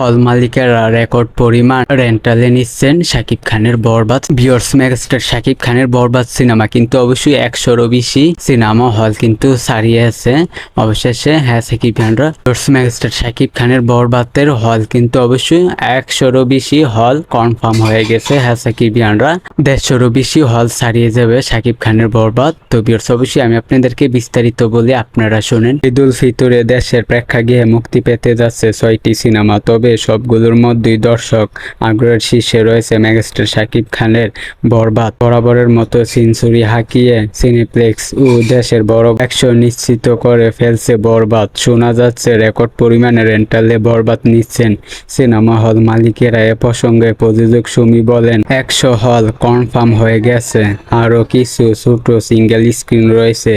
হল মালিকেরা রেকর্ড পরিমাণ রেন্টালে নিচ্ছেন শাকিব খানের বরবাদ। ভিউয়ার্স, মেগাস্টার শাকিব খানের বরবাদ সিনেমা কিন্তু অবশ্যই 100-রও বেশি সিনেমা হল কিন্তু ছাড়িয়েছে অবশেষে। হ্যাঁ শাকিব খানরা, ভিউয়ার্স, মেগাস্টার শাকিব খানের বরবাদের হল কিন্তু অবশ্যই 100-রও বেশি হল কনফার্ম হয়ে গেছে। হ্যাঁ শাকিব খানরা, 150-রও বেশি হল ছাড়িয়ে যাবে শাকিব খানের বরবাদ। তো ভিউয়ার্স, অবশ্যই আমি আপনাদেরকে বিস্তারিত বলি, আপনারা শোনেন। ঈদ উল ফিতরে দেশের প্রেক্ষাগৃহে মুক্তি পেতে যাচ্ছে 6টি সিনেমা, তবে সবগুলোর মধ্যেই দর্শক আগ্রহের শীর্ষে রয়েছে মেগাস্টার শাকিব খানের বরবাদ। বরাবরের মতো সেঞ্চুরি হাঁকিয়ে সিনেপ্লেক্স ও দেশের বড় ব্যবসা নিশ্চিত করে ফেলছে বরবাদ। শোনা যাচ্ছে রেকর্ড পরিমাণে রেন্টালে বরবাদ নিচ্ছেন সিনেমা হল মালিকেরা। এ প্রসঙ্গে প্রযোজক সুমি বলেন, 100 হল কনফার্ম হয়ে গেছে, আরও কিছু ছোট সিঙ্গেল স্ক্রিন রয়েছে,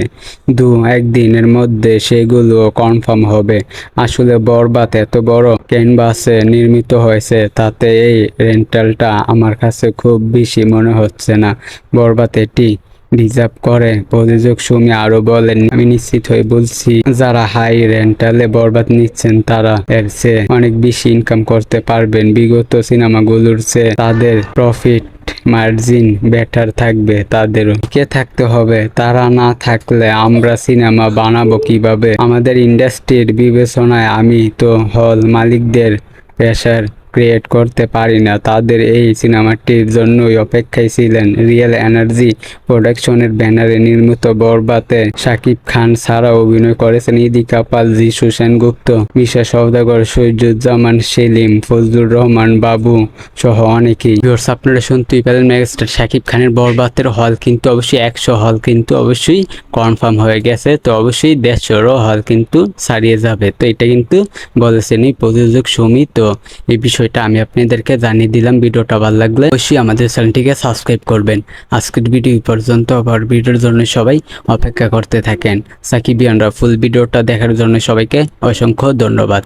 2-1 দিনের মধ্যে সেগুলো কনফার্ম হবে। আসলে বরবাদ এত বড় ক্যানভাসে নির্মিত হয়েছে, তাতে এই রেন্টালটা আমার কাছে খুব বেশি মনে হচ্ছে না। বরবাদ এটি ডিজার্ভ করে। প্রযোজক সুমি আরো বলেন, আমি নিশ্চিত হয়ে বলছি, যারা হাই রেন্টালে বরবাদ নিচ্ছেন তারা এর চেয়ে অনেক বেশি ইনকাম করতে পারবেন। বিগত সিনেমাগুলোর চেয়ে তাদের প্রফিট মার্জিন বেটার থাকবে, তাদেরও টিকে থাকতে হবে। তারা না থাকলে আমরা সিনেমা বানাবো কিভাবে? আমাদের ইন্ডাস্ট্রির বিবেচনায় আমি তো হল মালিকদের প্রেশার ক্রিয়েট করতে পারি না। তাদের এই সিনেমাটির জন্যই অপেক্ষায় ছিলেন। রিয়েল এনার্জি প্রোডাকশনের ব্যানারে নির্মিত বরবাদে শাকিব খান ছাড়াও অভিনয় করেছেন ইদিকা পাল, যিশু সেনগুপ্ত, মিশা সওদাগর, সৈয়দুজ্জামান সেলিম, ফজলুর রহমান বাবু সহ অনেকেই। ভিউয়ার্স, আপনারা শুনতেই পেলেন, মেগাস্টার শাকিব খানের বরবাদের হল কিন্তু অবশ্যই 100 হল কিন্তু অবশ্যই কনফার্ম হয়ে গেছে। তো অবশ্যই 150-রও হল কিন্তু ছাড়িয়ে যাবে। তো এটা কিন্তু বলেছেন এই প্রযোজক সুমি। তো এই বিষয়টা আমি আপনাদেরকে জানিয়ে দিলাম। ভিডিওটা ভালো লাগলে অবশ্যই আমাদের চ্যানেলটিকে সাবস্ক্রাইব করবেন। আজকের ভিডিও পর্যন্ত, আবার ভিডিওর জন্য সবাই অপেক্ষা করতে থাকেন। সাকিবিয়ানরা ফুল ভিডিওটা দেখার জন্য সবাইকে অসংখ্য ধন্যবাদ।